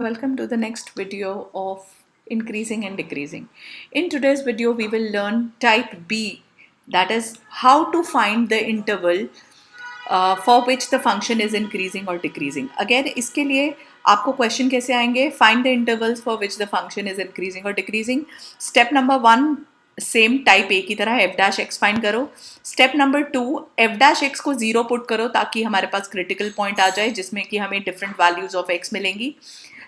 Welcome to the next video of increasing and decreasing. In today's video, we will learn type B, that is how to find the interval for which the function is increasing or decreasing. Again, इसके लिए आपको question कैसे आएंगे? Find the intervals for which the function is increasing or decreasing. Step number 1 same type A की तरह F dash x find करो. Step number 2 F dash x को 0 put करो ताकि हमारे पास क्रिटिकल पॉइंट आ जाए जिसमें कि हमें डिफरेंट वैल्यूज ऑफ एक्स मिलेंगी.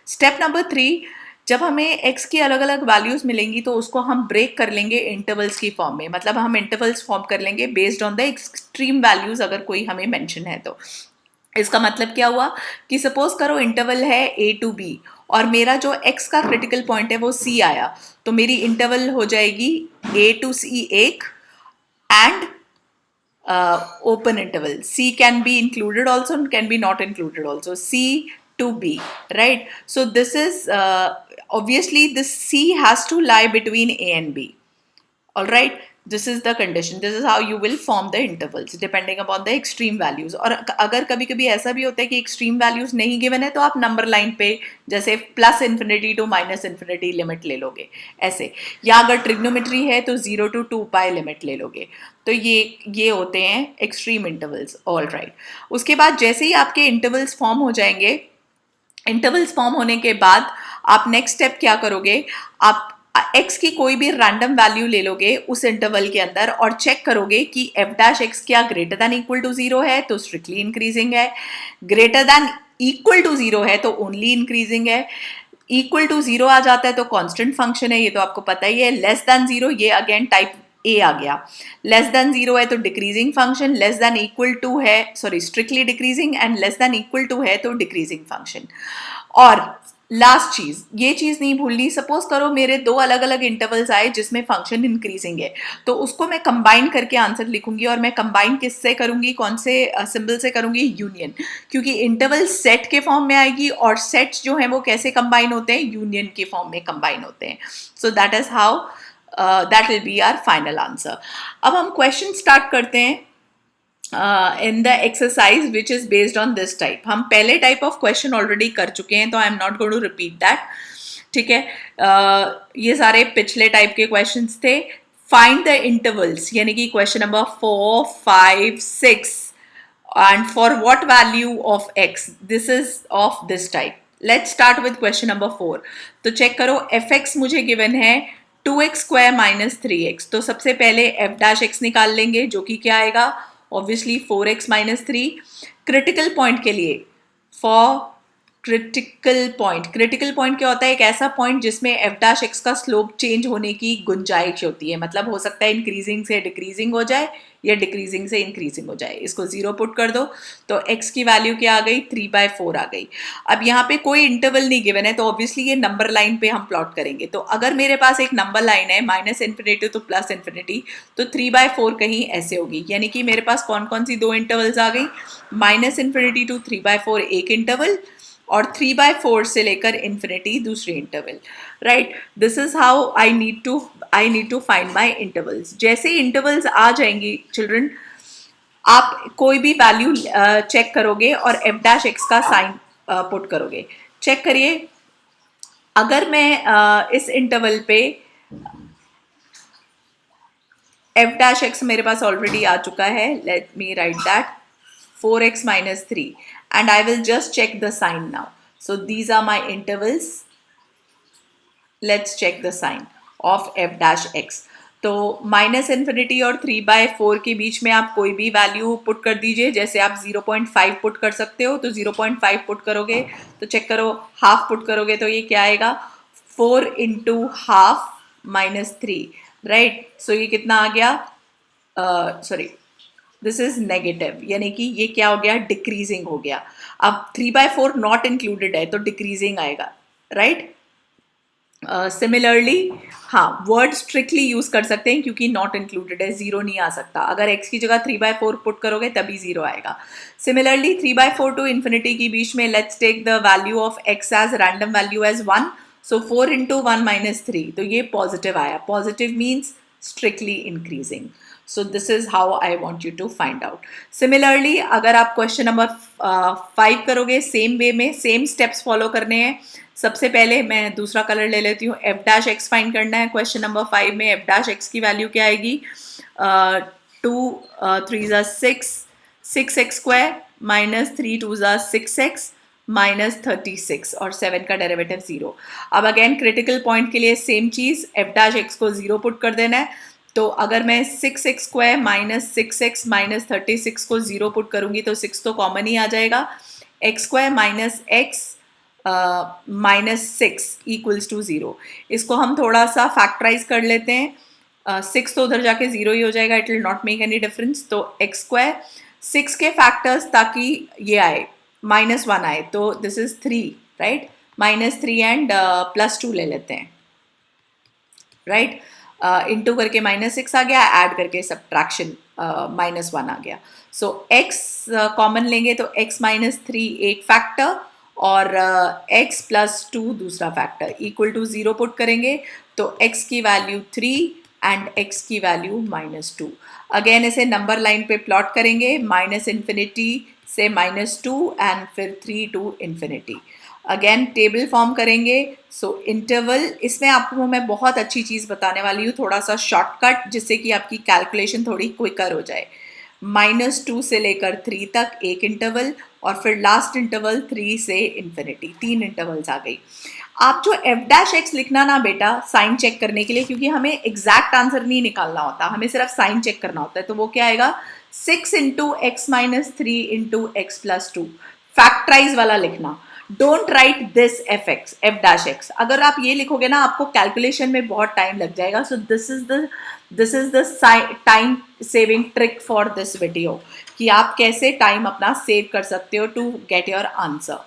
स्टेप नंबर 3 जब हमें x की अलग अलग वैल्यूज मिलेंगी तो उसको हम ब्रेक कर लेंगे इंटरवल्स की फॉर्म में. मतलब हम इंटरवल्स फॉर्म कर लेंगे based on the extreme values अगर कोई हमें मेंशन है तो. इसका मतलब क्या हुआ कि सपोज करो इंटरवल है a टू b और मेरा जो x का क्रिटिकल पॉइंट है वो c आया, तो मेरी इंटरवल हो जाएगी a टू c एक and open interval. C can be included also and can be not included also. C to B, right? So this is obviously this C has to lie between A and B. All right. This is the condition. This is how you will form the intervals depending upon the extreme values. और अगर कभी कभी ऐसा भी होता है कि extreme values नहीं given है तो आप number line पे जैसे plus infinity to minus infinity limit ले लोगे ऐसे, या अगर trigonometry है तो 0 to 2 pi limit ले लोगे. तो ये होते हैं extreme intervals. All right. उसके बाद जैसे ही आपके intervals form हो जाएंगे, इंटरवल्स फॉर्म होने के बाद आप नेक्स्ट स्टेप क्या करोगे, आप x की कोई भी रैंडम वैल्यू ले लोगे उस इंटरवल के अंदर और चेक करोगे कि f डैश x क्या ग्रेटर देन इक्वल टू 0 है तो स्ट्रिक्टली इंक्रीजिंग है, ग्रेटर देन इक्वल टू 0 है तो ओनली इंक्रीजिंग है, इक्वल टू 0 आ जाता है तो कांस्टेंट फंक्शन है, ये तो आपको पता ही है, लेस देन 0 ये अगेन टाइप ए आ गया, लेस देन 0 है तो decreasing function, less than equal to है sorry strictly decreasing and less than equal to है तो डिक्रीजिंग फंक्शन. और लास्ट चीज, ये चीज नहीं भूलनी, सपोज करो मेरे दो अलग अलग इंटरवल्स आए जिसमें फंक्शन इंक्रीजिंग है तो उसको मैं कंबाइन करके आंसर लिखूंगी. और मैं कंबाइन किससे करूंगी, कौन से सिंबल से करूंगी, यूनियन, क्योंकि इंटरवल सेट के फॉर्म में आएगी और सेट्स जो है वो कैसे कंबाइन होते हैं, यूनियन के फॉर्म में कंबाइन होते हैं. सो that is how that will be our final answer. अब हम क्वेश्चन स्टार्ट करते हैं in the exercise which is based on this type. हम पहले टाइप ऑफ क्वेश्चन ऑलरेडी कर चुके हैं तो I am not going to repeat that. ठीक है, ये सारे पिछले टाइप के क्वेश्चंस थे. फाइंड द इंटरवल्स यानी कि question number 4, 5, 6 and for what value of x. This is of this type. Let's start with question number 4. तो चेक करो fx मुझे गिवन है 2x स्क्वायर माइनस 3x. तो सबसे पहले f डैश x निकाल लेंगे जो कि क्या आएगा, obviously 4x minus 3. Critical point के लिए फॉर क्रिटिकल पॉइंट क्या होता है, एक ऐसा पॉइंट जिसमें f डैश x का स्लोप चेंज होने की गुंजाइश होती है. मतलब हो सकता है इंक्रीजिंग से डिक्रीजिंग हो जाए या डिक्रीजिंग से इंक्रीजिंग हो जाए. इसको 0 पुट कर दो तो x की वैल्यू क्या आ गई, 3/4 आ गई. अब यहाँ पे कोई इंटरवल नहीं गिवन है तो ऑब्वियसली ये नंबर लाइन पे हम प्लॉट करेंगे. तो अगर मेरे पास एक नंबर लाइन है minus infinity two plus infinity तो 3/4 कहीं ऐसे होगी. यानी कि मेरे पास कौन कौन सी दो इंटरवल्स आ गई, माइनस इन्फिनिटी टू 3/4 एक इंटरवल और 3/4 से लेकर इन्फिनिटी दूसरी interval. Right, this is how I need to find my intervals. जैसे ही इंटरवल्स आ जाएंगी चिल्ड्रन, आप कोई भी वैल्यू चेक करोगे और f डैश x का साइन पुट करोगे. चेक करिए, अगर मैं इस इंटरवल पे f डैश x मेरे पास ऑलरेडी आ चुका है, let me right that 4x minus 3 and I will just check the sign now. So these are my intervals. Let's check the sign of f dash x. तो minus infinity और 3/4 के बीच में आप कोई भी वैल्यू पुट कर दीजिए. जैसे आप 0.5 पुट कर सकते हो तो 0.5 पुट करोगे तो चेक करो, हाफ पुट करोगे तो ये क्या आएगा, 4 इंटू हाफ माइनस 3. राइट, सो ये कितना आ गया, सॉरी दिस इज नेगेटिव, यानी कि ये क्या हो गया, डिक्रीजिंग हो गया. अब 3/4 नॉट इंक्लूडेड है तो डिक्रीजिंग आएगा. राइट, सिमिलरली हाँ, वर्ड स्ट्रिक्टली यूज कर सकते हैं क्योंकि नॉट इंक्लूडेड है, 0 नहीं आ सकता. अगर x की जगह 3/4 पुट करोगे तभी 0 आएगा. सिमिलरली 3/4 टू इन्फिनिटी के बीच में let's take the value of x as random value as 1. So 4 into 1 minus 3 तो ये पॉजिटिव आया. Positive means strictly increasing. So this is how I want you to find out. Similarly, अगर आप question number 5 करोगे same way में, same steps follow करने हैं. सबसे पहले मैं दूसरा कलर ले लेती हूँ, एफ डैश एक्स फाइंड करना है। क्वेश्चन नंबर 5 में एफ डैश एक्स की वैल्यू क्या आएगी? 2 3 ज़ा 6, 6x² माइनस 3 2 ज़ा 6x माइनस 36 और 7 का डेरिवेटिव 0। अब अगेन क्रिटिकल पॉइंट के लिए सेम चीज़, एफ डैश एक्स को 0 पुट कर देना है। तो अगर मैं 6x² माइनस 6x माइनस 36 को 0 पुट करूंगी तो 6 तो कॉमन ही आ जाएगा। x² minus x minus 6 equals to 0। इसको हम थोड़ा सा फैक्टराइज कर लेते हैं। 6 तो उधर जाके 0 ही हो जाएगा, it will not make any difference. तो x², 6 के फैक्टर्स ताकि ये आए -1 आए, तो दिस इज 3, राइट? -3 एंड +2 ले लेते हैं, राइट? इंटू करके -6 आ गया, ऐड करके सब्ट्रैक्शन -1 आ गया। सो x कॉमन लेंगे तो x माइनस 3 एक फैक्टर और x प्लस 2 दूसरा फैक्टर, इक्वल टू 0 पुट करेंगे तो x की वैल्यू 3 एंड x की वैल्यू -2। अगेन इसे नंबर लाइन पे प्लॉट करेंगे, -∞ से -2 एंड फिर 3 to infinity. Again table form करेंगे। सो इंटरवल, इसमें आपको मैं बहुत अच्छी चीज़ बताने वाली हूँ, थोड़ा सा शॉर्टकट जिससे कि आपकी कैलकुलेशन थोड़ी क्विकर हो जाए। -2 से लेकर 3 तक एक इंटरवल और फिर लास्ट इंटरवल 3 से इन्फिनिटी, 3 इंटरवल्स आ गई। आप जो एफ डैश एक्स लिखना ना बेटा साइन चेक करने के लिए, क्योंकि हमें एग्जैक्ट आंसर नहीं निकालना होता, हमें सिर्फ साइन चेक करना होता है। तो वो क्या आएगा? 6 into x minus 3 into x plus 2, factorise वाला लिखना। Don't write this f x, f dash x. अगर आप ये लिखोगे ना आपको कैलकुलेशन में बहुत टाइम लग जाएगा। So this is the time saving trick for this video, कि आप कैसे टाइम अपना सेव कर सकते हो to get your answer.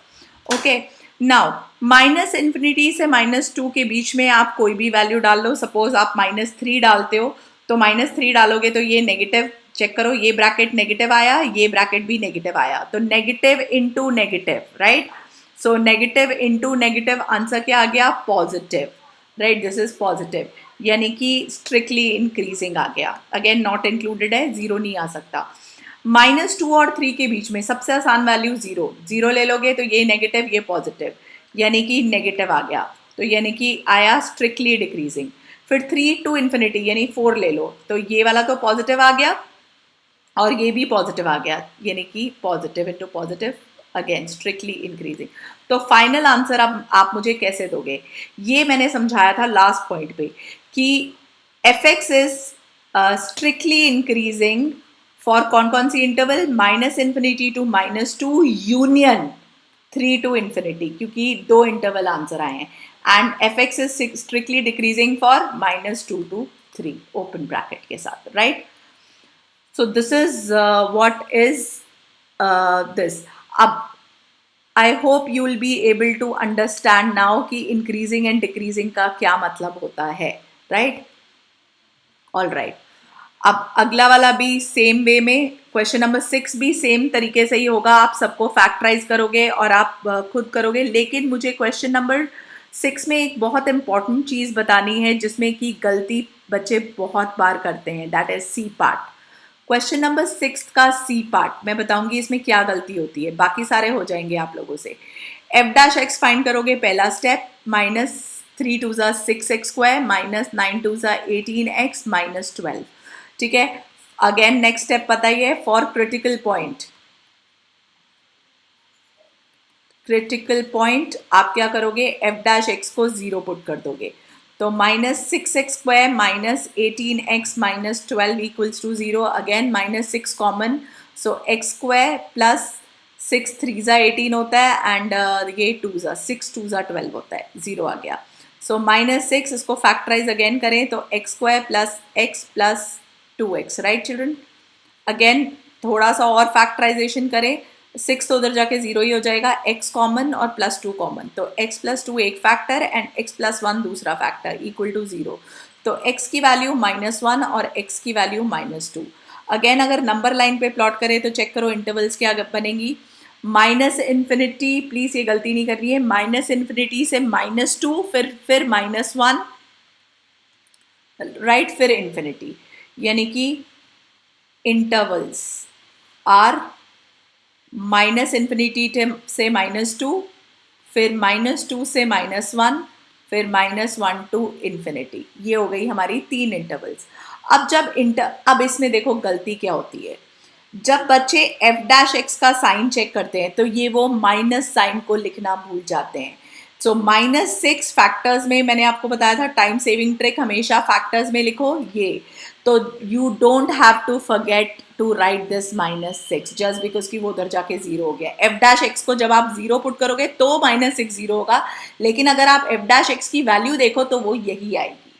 Okay, now -∞ से -2 के बीच में आप कोई भी वैल्यू डाल लो। सपोज आप -3 डालते हो तो -3 डालोगे तो ये नेगेटिव, चेक करो ये ब्रैकेट नेगेटिव आया, ये ब्रैकेट भी नेगेटिव आया, तो नेगेटिव इंटू नेगेटिव, राइट? सो नेगेटिव इंटू नेगेटिव, आंसर क्या आ गया? Positive, right? This is positive, यानी कि स्ट्रिक्टली इंक्रीजिंग आ गया। अगेन नॉट इंक्लूडेड है, 0 नहीं आ सकता। -2 और 3 के बीच में सबसे आसान वैल्यू 0, 0 ले लोगे तो ये नेगेटिव ये पॉजिटिव, यानी कि नेगेटिव आ गया, तो यानी कि आया स्ट्रिक्टली डिक्रीजिंग। फिर 3 टू इन्फिनिटी यानी 4 ले लो तो ये वाला तो पॉजिटिव आ गया और ये भी पॉजिटिव आ गया, यानी कि positive into positive, again strictly increasing. तो फाइनल आंसर अब आप मुझे कैसे दोगे? ये मैंने समझाया था लास्ट पॉइंट पे कि F X is strictly increasing for कौन कौन सी interval? -∞ To -2 union 3 to infinity, क्योंकि 2 इंटरवल आंसर आए हैं। And F X is strictly decreasing for -2 to 3 open bracket के साथ, right? So this is what is this. Ab, I hope you will be able to understand now कि increasing and decreasing का क्या मतलब होता है, right? All right. अब अगला वाला भी सेम वे में, क्वेश्चन नंबर 6 भी सेम तरीके से ही होगा। आप सबको फैक्टराइज करोगे और आप खुद करोगे, लेकिन मुझे क्वेश्चन नंबर 6 में एक बहुत इंपॉर्टेंट चीज़ बतानी है जिसमें कि गलती बच्चे बहुत बार करते हैं, that is C part. Question number 6 का सी पार्ट मैं बताऊंगी इसमें क्या गलती होती है, बाकी सारे हो जाएंगे आप लोगों से। एफ डैश एक्स फाइंड करोगे, पहला स्टेप, -3 2 ज़ा 6x² माइनस 9 2 ज़ा 18x माइनस 12, ठीक है? अगेन नेक्स्ट स्टेप पता ही है, for critical point, critical point आप क्या करोगे? एफ डैश एक्स को 0 पुट कर दोगे, तो -6x² minus 18x minus 12 equals to 0। Again -6 common, so x² plus 6 3 ज़ा 18 होता है एंड ये 2 ज़ा 6 2 ज़ा 12 होता है, 0 आ गया। सो -6 इसको फैक्टराइज अगेन करें तो x² plus x plus 2x, right children? Again थोड़ा सा और फैक्टराइजेशन करें, 6 तो उधर जाके 0 ही हो जाएगा, x कॉमन और +2 कॉमन, तो x प्लस 2 एक फैक्टर एंड x प्लस 1 दूसरा फैक्टर, इक्वल टू 0। तो x की वैल्यू -1 और x की वैल्यू -2। अगेन अगर नंबर लाइन पे प्लॉट करें तो चेक करो इंटरवल्स क्या बनेगी। -∞, प्लीज ये गलती नहीं करनी है, -∞ से -2 फिर -1, राइट? फिर इन्फिनिटी, यानी कि इंटरवल्स आर -∞ से -2, फिर -2 से -1, फिर -1 टू इन्फिनिटी। ये हो गई हमारी 3 इंटरवल्स। अब इसमें देखो गलती क्या होती है, जब बच्चे f' का साइन चेक करते हैं तो ये वो माइनस साइन को लिखना भूल जाते हैं। सो -6 फैक्टर्स में, मैंने आपको बताया था टाइम सेविंग ट्रिक, हमेशा फैक्टर्स में लिखो ये। तो you don't have to forget to write this -6 just because कि वो उधर जाके 0 हो गया। f' को जब आप 0 पुट करोगे तो -6 0 होगा, लेकिन अगर आप f' की वैल्यू देखो तो वो यही आएगी,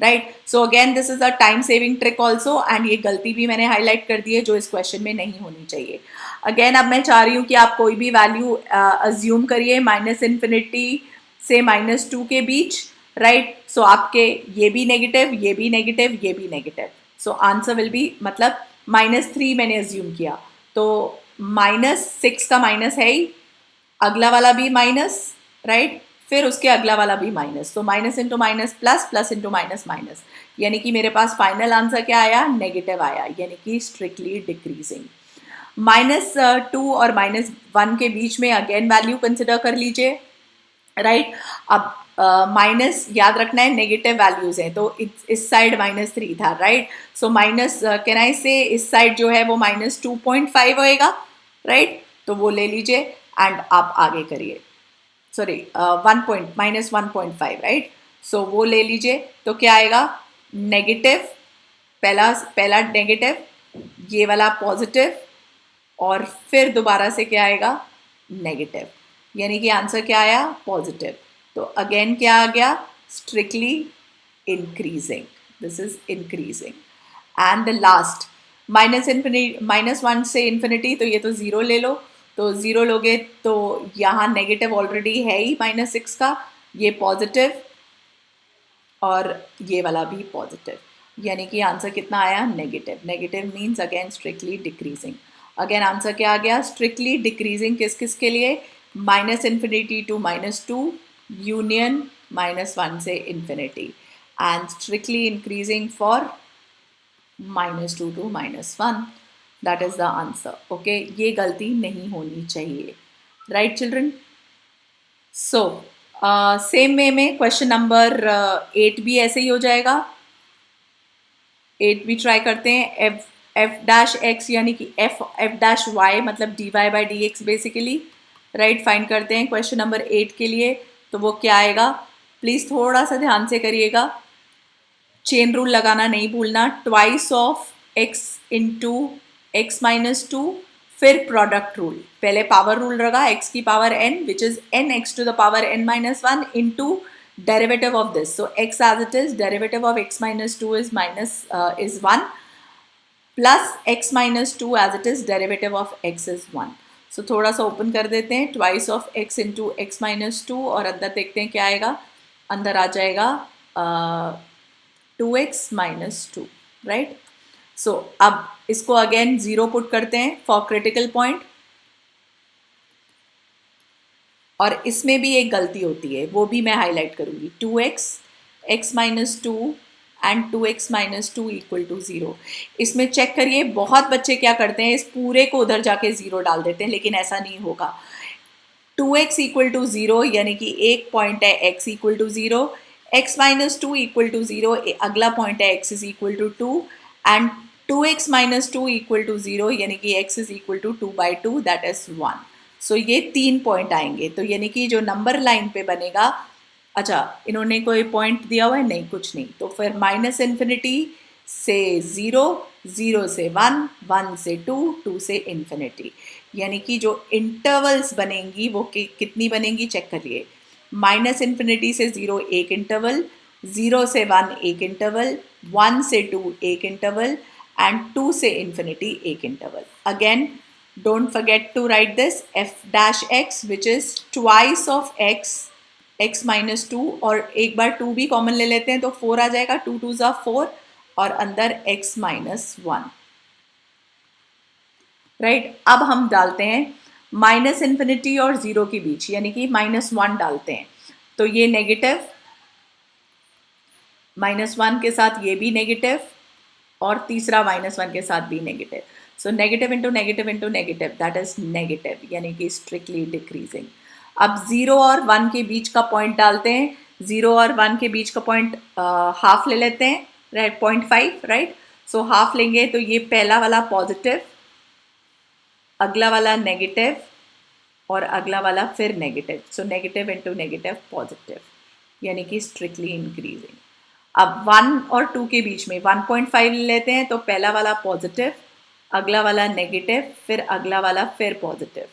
right. So again this is a time saving trick also, and ये गलती भी मैंने हाईलाइट कर दी है जो इस क्वेश्चन में नहीं होनी चाहिए। अगेन अब मैं चाह रही हूँ कि आप कोई भी वैल्यू अज्यूम करिए -इन्फिनिटी से -2 के बीच, राइट। सो आपके ये भी नेगेटिव, ये भी नेगेटिव, ये भी negative. So answer will be, मतलब -3 मैंने अज्यूम किया तो -6 का माइनस है ही, अगला वाला भी माइनस, राइट, फिर उसके अगला वाला भी माइनस। तो minus into minus plus, plus into minus minus, यानी कि मेरे पास फाइनल आंसर क्या आया, नेगेटिव आया, यानी कि स्ट्रिक्टली डिक्रीजिंग। -2 और -1 के बीच में अगेन वैल्यू कंसिडर कर लीजिए, राइट। अब माइनस याद रखना है, नेगेटिव वैल्यूज हैं, तो इस साइड -3 था, right. So minus can I से इस साइड जो है वो -2.5 होएगा, राइट। तो वो ले लीजिए एंड आप आगे करिए, सॉरी -1.5, राइट। सो वो ले लीजिए तो क्या आएगा, नेगेटिव, पहला पहला नेगेटिव, ये वाला पॉजिटिव, और फिर दोबारा से क्या आएगा, नेगेटिव, यानी कि आंसर क्या आया, पॉजिटिव। तो अगेन क्या आ गया, strictly increasing, this is increasing. And the last -1 से इन्फिनिटी, तो ये तो 0 ले लो, तो 0 लोगे तो यहाँ नेगेटिव ऑलरेडी है ही -6 का, ये पॉजिटिव और ये वाला भी पॉजिटिव, यानी कि आंसर कितना आया, negative. Negative means again strictly decreasing. Again answer क्या आ गया, स्ट्रिक्टली डिक्रीजिंग किस किस के लिए, -इन्फिनिटी टू -2, यूनियन -1 से infinity, and strictly increasing for -2 to -1, that is the answer. Okay, ये गलती नहीं होनी चाहिए, right children. So same way में क्वेश्चन नंबर 8 भी ऐसे ही हो जाएगा। 8 भी ट्राई करते हैं। f' यानी कि f', मतलब dy/dx बेसिकली, राइट, फाइंड करते हैं क्वेश्चन नंबर 8 के लिए। तो वो क्या आएगा, प्लीज थोड़ा सा ध्यान से करिएगा, चेन रूल लगाना नहीं भूलना, twice of x into x-2, फिर प्रोडक्ट रूल, पहले पावर रूल लगा x की power n which is nx to the power n-1 into derivative of this. So x as it is, derivative of x-2 is 1, plus x-2 as it is, derivative of x is 1. So थोड़ा सा open कर देते हैं, twice of x into x-2, और अंदर देखते हैं क्या आएगा, अंदर आ जाएगा 2x-2, राइट। सो अब इसको अगेन 0 पुट करते हैं फॉर क्रिटिकल पॉइंट, और इसमें भी एक गलती होती है, वो भी मैं हाईलाइट करूंगी, 2x x-2 and 2x-2 equal to 0। इसमें चेक करिए, बहुत बच्चे क्या करते हैं, इस पूरे को उधर जाके 0 डाल देते हैं, लेकिन ऐसा नहीं होगा। 2x इक्वल टू 0, यानी कि एक पॉइंट है x equal to 0, x-2 equal to 0, अगला पॉइंट है x is equal to 2, and 2x-2 equal to 0, यानी कि x is equal to 2/2, that is 1। So ये 3 पॉइंट आएंगे, तो यानी कि जो नंबर लाइन पे बनेगा, अच्छा इन्होंने कोई पॉइंट दिया हुआ है, नहीं कुछ नहीं, तो फिर -इन्फिनिटी से 0, 0 से 1, 1 से 2, 2 से इन्फिनिटी, यानी कि जो इंटरवल्स बनेंगी वो कितनी बनेंगी, चेक करिए, -इन्फिनिटी से 0 एक इंटरवल, 0 से 1 एक इंटरवल, 1 से 2 एक इंटरवल, एंड 2 से इन्फिनिटी एक interval. Again don't forget to write this f' which is twice of x-2, और एक बार 2 भी कॉमन ले लेते हैं तो 4 आ जाएगा, 2 2s are 4, और अंदर x-1, राइट। अब हम डालते हैं -इन्फिनिटी और 0 के बीच, यानी कि -1 डालते हैं, तो ये नेगेटिव, -1 के साथ ये भी नेगेटिव, और तीसरा -1 के साथ भी negative. So negative into negative into negative, that is negative, यानी कि स्ट्रिक्टली डिक्रीजिंग। अब 0 और 1 के बीच का पॉइंट डालते हैं, 0 और 1 के बीच का पॉइंट हाफ ले लेते हैं, राइट, 0.5, राइट। सो हाफ लेंगे तो ये पहला वाला पॉजिटिव, अगला वाला नेगेटिव और अगला वाला फिर negative, so negative into negative positive, यानी कि स्ट्रिक्टली इंक्रीजिंग। अब 1 और 2 के बीच में 1.5 ले लेते हैं, तो पहला वाला पॉजिटिव, अगला वाला नेगेटिव, फिर अगला वाला फिर पॉजिटिव,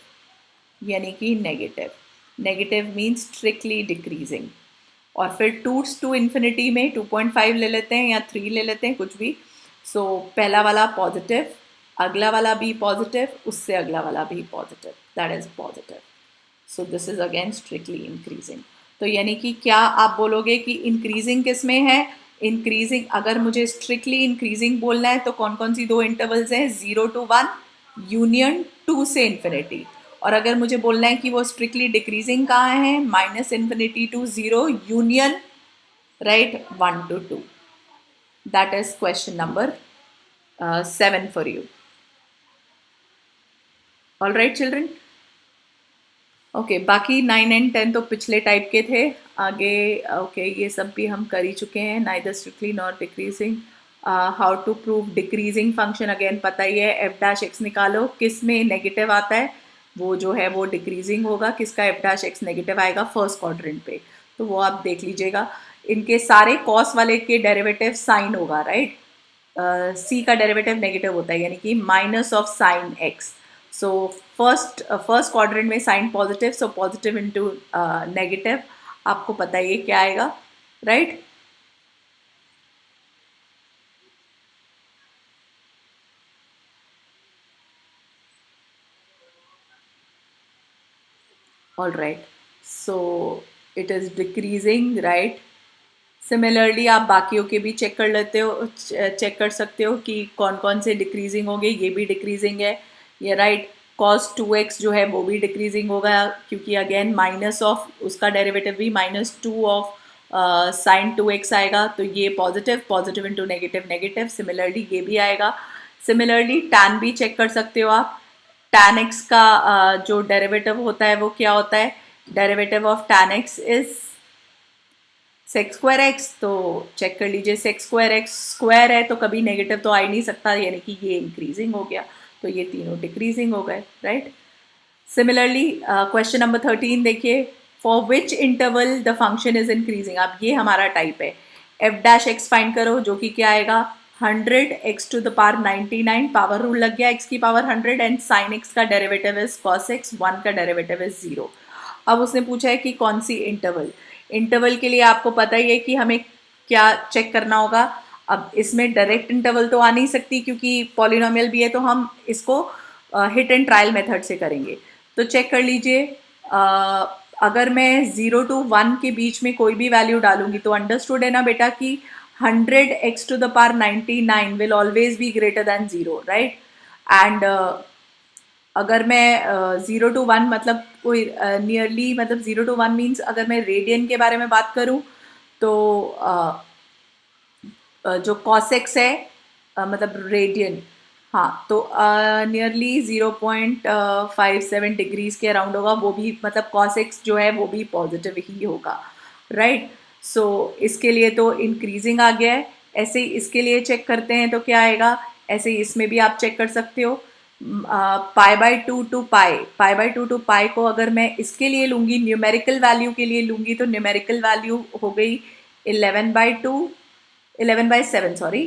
यानी कि negative. Negative means strictly decreasing. और फिर 2 टू इन्फिनिटी में 2.5 ले लेते हैं या 3 ले लेते हैं, कुछ भी। सो पहला वाला पॉजिटिव, अगला वाला भी पॉजिटिव, उससे अगला वाला भी positive, that is positive. So this is again strictly increasing. तो यानी कि क्या आप बोलोगे कि इंक्रीजिंग किस में है? इंक्रीजिंग, अगर मुझे स्ट्रिक्टली इंक्रीजिंग बोलना है तो कौन कौन सी दो इंटरवल्स हैं? 0 to 1 यूनियन 2 से इन्फिनिटी। और अगर मुझे बोलना है कि वो स्ट्रिक्टली डिक्रीजिंग कहाँ है? -∞ to 0 union, right, 1 to 2। That is question number 7 for you. All right children, okay, बाकी 9 and 10 तो पिछले टाइप के थे। आगे ओके, ये सब भी हम कर ही चुके हैं, neither strictly nor decreasing. How to prove decreasing function, again पता ही है, f' निकालो, किस में नेगेटिव आता है वो जो है वो डिक्रीजिंग होगा, किसका f' नेगेटिव आएगा? फर्स्ट क्वाड्रेंट पे, तो वो आप देख लीजिएगा। इनके सारे कॉस वाले के डेरिवेटिव साइन होगा, राइट। सी का डेरिवेटिव नेगेटिव होता है, यानी कि minus of sine X. So first quadrant में sine positive, so positive into negative, आपको पता है ये क्या आएगा, right. All right, so it is decreasing, right. Similarly आप बाकियों के भी चेक कर लेते हो, चेक कर सकते हो कि कौन कौन से डिक्रीजिंग होंगे। ये भी डिक्रीजिंग है, ये राइट। cos 2x जो है वो भी डिक्रीजिंग होगा, क्योंकि अगेन माइनस ऑफ उसका डेरिवेटिव भी -2 ऑफ साइन 2x आएगा, तो ये positive, positive into negative, negative. Similarly ये भी आएगा। सिमिलरली tan भी चेक कर सकते हो आप। tan x का जो डेरिवेटिव होता है वो क्या होता है? Derivative of tan x is sex square x, तो चेक कर लीजिए, सेक्स स्क्वायर एक्स स्क्वायर है तो कभी नेगेटिव तो आ ही नहीं सकता, यानी कि ये इंक्रीजिंग हो गया, तो ये तीनों डिक्रीजिंग हो गए, राइट। सिमिलरली क्वेश्चन नंबर 13 देखिए, for which interval the function is increasing. अब ये हमारा टाइप है, f' फाइंड करो, जो कि क्या आएगा? 100 x to the power 99, power rule लग गया, x की पावर 100, एंड साइन x का डेरिवेटिव इज cos x, 1 का डेरिवेटिव इज 0। अब उसने पूछा है कि कौन सी इंटरवल। इंटरवल के लिए आपको पता ही है कि हमें क्या चेक करना होगा। अब इसमें डायरेक्ट इंटरवल तो आ नहीं सकती, क्योंकि पॉलिनोमियल भी है, तो हम इसको हिट एंड ट्रायल मेथड से करेंगे। तो चेक कर लीजिए, अगर मैं 0 to 1 के बीच में कोई भी वैल्यू डालूंगी, तो अंडरस्टूड है ना बेटा कि 100 x to the power 99 will always be greater than 0, right. And अगर मैं 0 to 1 मतलब कोई नियरली, मतलब 0 to 1 मीन्स अगर मैं रेडियन के बारे में बात करूं, तो जो कॉसेक्स है, मतलब रेडियन, हाँ, तो नियरली 0.57 डिग्रीज के अराउंड होगा, वो भी मतलब कॉसेक्स जो है वो भी पॉजिटिव ही होगा, राइट। सो इसके लिए तो इंक्रीजिंग आ गया है। ऐसे ही इसके लिए चेक करते हैं तो क्या आएगा, ऐसे ही इसमें भी आप चेक कर सकते हो। π/2 टू π/2 टू पाई को अगर मैं इसके लिए लूँगी, न्यूमेरिकल वैल्यू के लिए लूँगी, तो न्यूमेरिकल वैल्यू हो गई 11/7, सॉरी,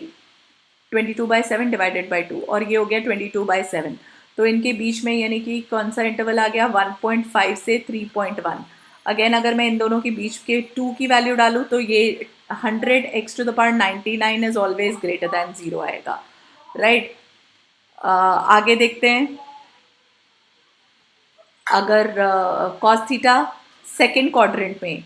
22/7 डिवाइडेड बाई 2, और ये हो गया 22/7। तो इनके बीच में यानी कि कौन सा इंटरवल आ गया? 1.5 से 3.1। अगेन अगर मैं इन दोनों के बीच के 2 की वैल्यू डालूँ, तो ये 100 x to the power 99 is always greater than 0 आएगा, राइट। आगे देखते हैं, अगर कॉस थीटा सेकेंड क्वाड्रेंट में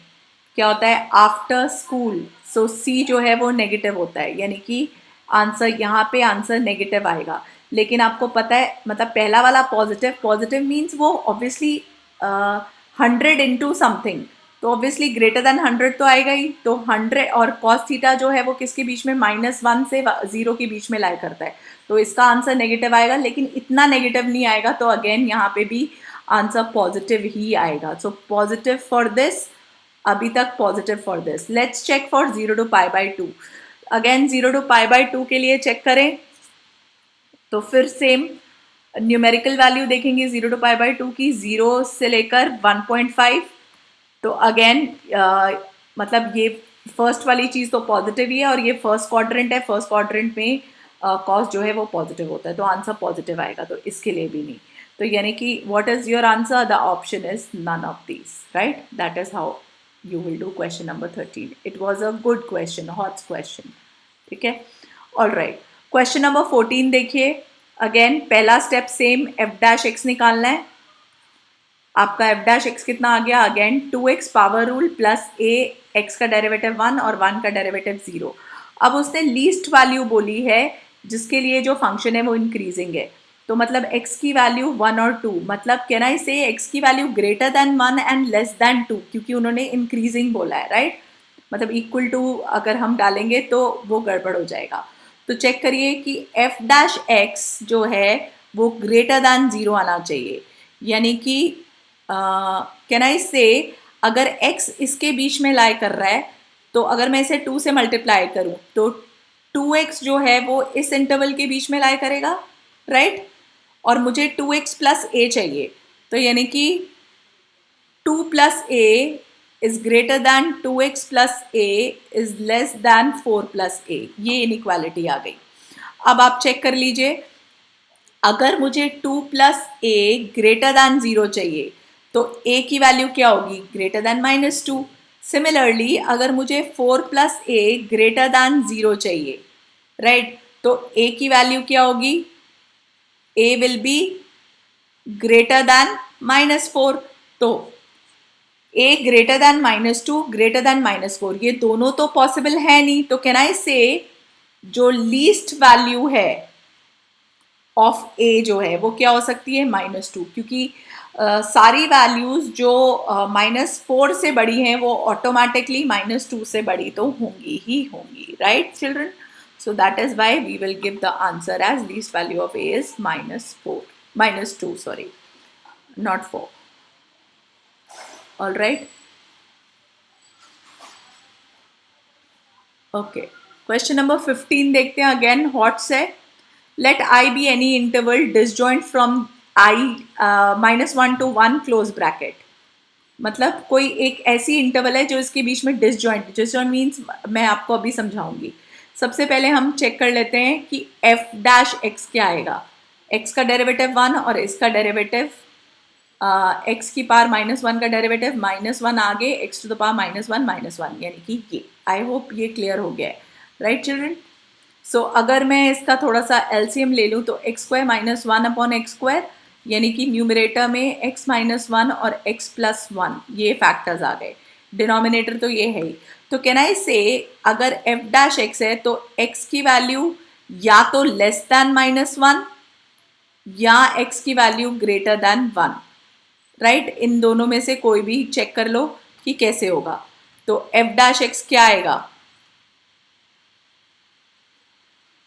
क्या होता है? आफ्टर स्कूल, सो सी जो है वो नेगेटिव होता है, यानी कि आंसर यहाँ पे आंसर नेगेटिव आएगा। लेकिन आपको पता है, मतलब पहला वाला पॉजिटिव, पॉजिटिव मीन्स वो ऑब्वियसली 100 इंटू समथिंग, तो ऑब्वियसली ग्रेटर देन 100 तो आएगा ही। तो 100 और कॉस थीटा जो है वो किसके बीच में? -1 से 0 के बीच में लाई करता है, तो इसका आंसर नेगेटिव आएगा, लेकिन इतना नेगेटिव नहीं आएगा। तो अगेन यहाँ पे भी आंसर पॉजिटिव ही आएगा. सो पॉजिटिव फॉर दिस, अभी तक positive for this. Let's check for 0 to π/2. Again 0 to π/2 के लिए चेक करें तो फिर सेम न्यूमेरिकल वैल्यू देखेंगे 0 to π/2 की, 0 से लेकर 1.5. तो अगेन मतलब ये फर्स्ट वाली चीज़ तो पॉजिटिव ही है और ये फर्स्ट क्वाड्रेंट है. फर्स्ट क्वाड्रेंट में कॉस जो है वो पॉजिटिव होता है, तो आंसर पॉजिटिव आएगा. तो इसके लिए भी नहीं. तो यानी कि what is your answer? The option is none of these, right? That is how you will do question number 13. It was a good question, hot question. ठीक है, ऑल राइट. क्वेश्चन नंबर 14 देखिए. अगेन पहला step same, F dash X निकालना है. आपका F dash X कितना आ गया? Again 2x power rule plus A, X का डेरिवेटिव 1 और 1 का डेरिवेटिव 0. अब उसने लीस्ट वैल्यू बोली है जिसके लिए जो फंक्शन है वो इंक्रीजिंग है. तो मतलब x की वैल्यू 1 और 2, मतलब कैन आई से x की value greater than 1 and less then 2, क्योंकि उन्होंने इंक्रीजिंग बोला है, राइट? मतलब इक्वल टू अगर हम डालेंगे तो वो गड़बड़ हो जाएगा. तो चेक करिए कि एफ डैश एक्स जो है वो ग्रेटर दैन 0 आना चाहिए. यानी कि कैन आई से अगर x इसके बीच में लाई कर रहा है तो अगर मैं इसे 2 से मल्टीप्लाई करूं तो 2x जो है वो इस इंटरवल के बीच में लाई करेगा, राइट? और मुझे 2x प्लस a चाहिए. तो यानी कि 2 plus a is greater than 2x plus a is less than 4 plus a. ये इनइक्वालिटी आ गई. अब आप चेक कर लीजिए, अगर मुझे 2 प्लस a ग्रेटर दैन 0 चाहिए तो a की वैल्यू क्या होगी? Greater than -2. सिमिलरली अगर मुझे 4 प्लस a ग्रेटर दैन 0 चाहिए, राइट? तो a की वैल्यू क्या होगी? a will be greater than -4. तो a greater than -2, greater than -4, ये दोनों तो पॉसिबल है नहीं. तो कैन आई से जो लीस्ट वैल्यू है ऑफ a जो है वो क्या हो सकती है? -2, क्योंकि सारी वैल्यूज जो -4 से बड़ी हैं वो ऑटोमेटिकली -2 से बड़ी तो होंगी ही होंगी, right children? So that is why we will give the answer as least value of a is -2, sorry, not 4. All right, okay. Question number 15 देखते हैं. अगेन हॉट्स है. Let I be any interval disjoint from i -1 to 1 close bracket. मतलब कोई एक ऐसी interval है जो इसके बीच में डिसजॉइंट मीन्स मैं आपको अभी समझाऊंगी. सबसे पहले हम चेक कर लेते हैं कि एफ डैश एक्स क्या आएगा. एक्स का डेरिवेटिव 1 और इसका डेरिवेटिव एक्स की पावर -1 का डेरिवेटिव -1 आगे एक्स टू द पावर -1, यानी कि ये. आई होप ये क्लियर हो गया है, राइट चिल्ड्रन? सो अगर मैं इसका थोड़ा सा एलसीएम ले लूँ तो x² -1/x², यानी कि न्यूमरेटर में x -1 और x + 1 ये फैक्टर्स आ गए. डिनोमिनेटर तो ये है ही. तो कैन आई से अगर f डैश x है तो x की वैल्यू या तो लेस दैन -1 या x की वैल्यू ग्रेटर दैन 1, राइट? इन दोनों में से कोई भी चेक कर लो कि कैसे होगा. तो f डैश x क्या आएगा?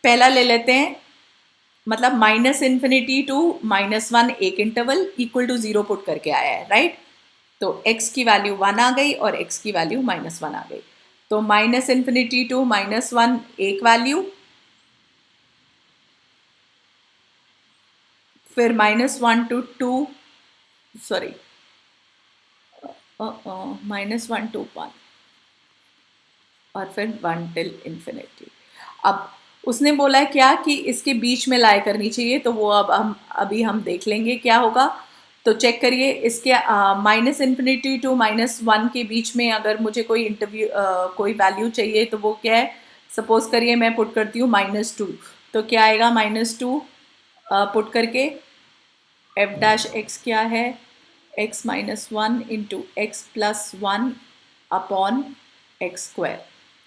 पहला ले लेते हैं, मतलब -∞ to -1 एक इंटरवल इक्वल टू 0 पुट करके आया है, राइट? तो x की वैल्यू 1 आ गई और x की वैल्यू -1 आ गई. तो -∞ to -1 एक वैल्यू, फिर -1 to 2, सॉरी, -1 to 1 और फिर 1 till ∞. अब उसने बोला है क्या कि इसके बीच में लाई करनी चाहिए, तो वो अब अभी हम देख लेंगे क्या होगा. तो चेक करिए, इसके -∞ to -1 के बीच में अगर मुझे कोई वैल्यू चाहिए तो वो क्या है? सपोज करिए मैं पुट करती हूँ -2, तो क्या आएगा? -2 पुट करके f डैश x क्या है? x -1 into x plus 1 upon x².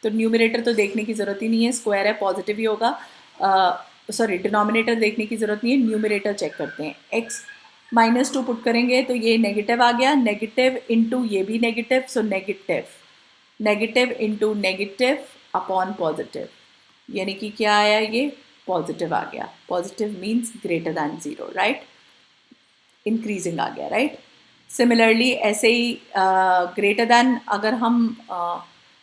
तो न्यूमरेटर तो देखने की ज़रूरत ही नहीं है, स्क्वायर है, पॉजिटिव ही होगा. सॉरी, डिनोमिनेटर देखने की ज़रूरत नहीं है, न्यूमरेटर चेक करते हैं. x -2 पुट करेंगे तो ये नेगेटिव आ गया, नेगेटिव इंटू ये भी negative, so negative into negative upon positive, यानी कि क्या आया? ये पॉजिटिव आ गया. Positive means greater than 0, right? Increasing आ गया, राइट। सिमिलरली ऐसे ही ग्रेटर देन, अगर हम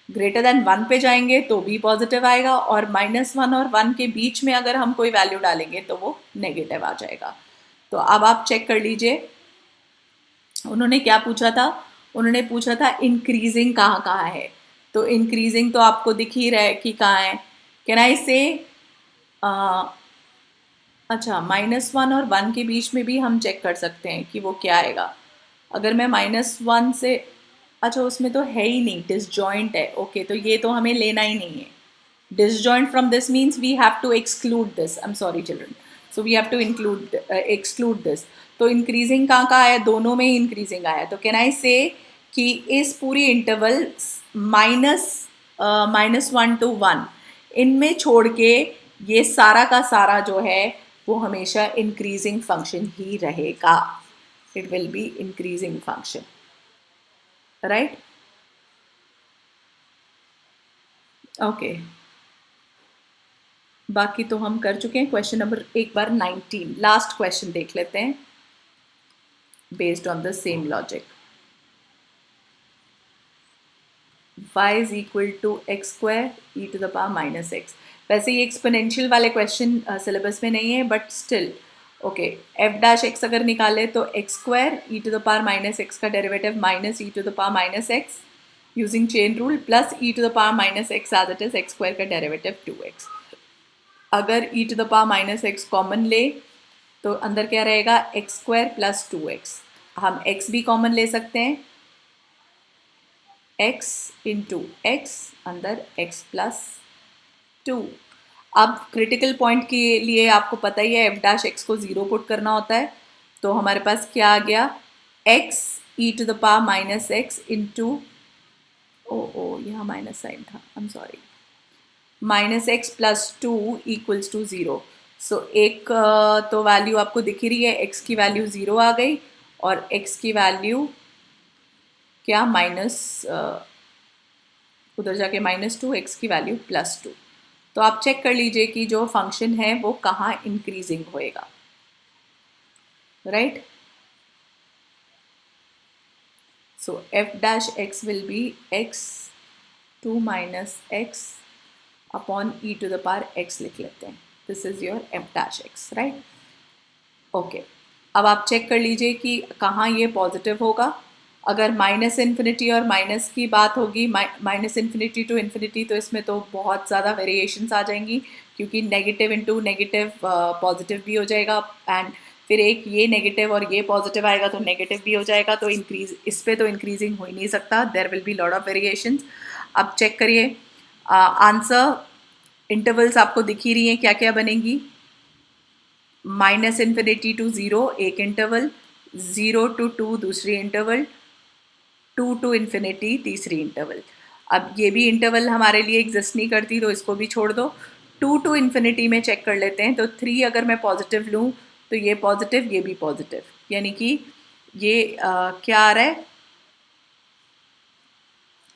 ग्रेटर देन 1 पे जाएंगे तो भी पॉजिटिव आएगा, और -1 और 1 के बीच में अगर हम कोई वैल्यू डालेंगे तो वो नेगेटिव आ जाएगा। तो अब आप चेक कर लीजिए, उन्होंने क्या पूछा था, उन्होंने पूछा था इंक्रीजिंग कहाँ कहाँ है। तो इंक्रीजिंग तो आपको दिख ही रहा है कि कहाँ है। कैन आई से अच्छा, -1 और 1 के बीच में भी हम चेक कर सकते हैं कि वो क्या आएगा। अगर मैं -1 से, अच्छा उसमें तो है ही नहीं, डिसजॉइंट है, ओके, तो ये तो हमें लेना ही नहीं है। Disjoint from this means we have to exclude this. I'm sorry children. So we have to exclude this. तो increasing कहाँ कहाँ आया, दोनों में ही increasing आया। तो can I say कि इस पूरी interval -1 to 1 इनमें छोड़ के ये सारा का सारा जो है वो हमेशा increasing function ही रहेगा. It will be increasing function, right? Okay. बाकी तो हम कर चुके हैं। क्वेश्चन नंबर एक बार 19, लास्ट क्वेश्चन देख लेते हैं based on the same logic. y is equal to x² e⁻⁻x। वैसे ये एक्सपोनेंशियल वाले क्वेश्चन सिलेबस में नहीं है, बट स्टिल ओके। f' अगर निकाले तो x² e⁻⁻x का derivative minus e⁻⁻x using chain rule plus e⁻⁻x as it is x² का डेरिवेटिव 2x। अगर e⁻⁻x कॉमन ले तो अंदर क्या रहेगा, x² प्लस 2x। हम x भी कॉमन ले सकते हैं, x इंटू एक्स, अंदर x प्लस 2। अब क्रिटिकल पॉइंट के लिए आपको पता ही है f' को 0 पुट करना होता है। तो हमारे पास क्या आ गया, x e⁻⁻x इंटू, ओ यहाँ माइनस साइन था, I am sorry, -x plus 2 equals to 0। So एक तो वैल्यू आपको दिख ही रही है, x की वैल्यू 0 आ गई, और x की वैल्यू क्या, माइनस उधर जाके -2, x की वैल्यू +2। तो आप चेक कर लीजिए कि जो फंक्शन है वो कहाँ इंक्रीजिंग होएगा, right. So f' will be x2 minus x upon e⁻x लिख लेते हैं। This is your f', right. Okay, अब आप चेक कर लीजिए कि कहाँ ये पॉजिटिव होगा। अगर -∞ और माइनस की बात होगी, -∞ to ∞, तो इसमें तो बहुत ज़्यादा वेरिएशंस आ जाएंगी, क्योंकि नेगेटिव इंटू नेगेटिव पॉजिटिव भी हो जाएगा, एंड फिर एक ये नेगेटिव और ये पॉजिटिव आएगा तो नेगेटिव भी हो जाएगा। तो इंक्रीज, इस पे तो इंक्रीजिंग हो ही नहीं सकता, there will be lot of variations. अब चेक करिए आंसर, इंटरवल्स आपको दिख ही रही हैं क्या क्या बनेंगी। -∞ to 0 एक इंटरवल, 0 to 2 दूसरी इंटरवल, 2 to ∞ तीसरी इंटरवल। अब ये भी इंटरवल हमारे लिए एग्जिस्ट नहीं करती, तो इसको भी छोड़ दो। 2 to ∞ में चेक कर लेते हैं। तो 3 अगर मैं पॉजिटिव लूँ तो ये पॉजिटिव, ये भी पॉजिटिव, यानी कि ये क्या आ रहा है,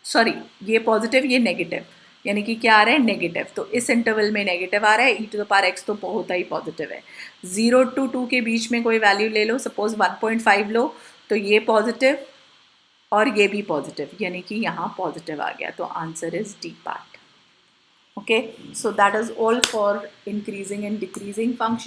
सॉरी, ये पॉजिटिव ये नेगेटिव, यानी कि क्या आ रहा है, नेगेटिव। तो इस इंटरवल में नेगेटिव आ रहा है, e⁻x तो होता ही पॉजिटिव है। 0 to 2 के बीच में कोई वैल्यू ले लो, सपोज 1.5 लो, तो ये पॉजिटिव और ये भी पॉजिटिव, यानी कि यहाँ पॉजिटिव आ गया। तो answer is D part. Okay, so that is all for increasing and decreasing function.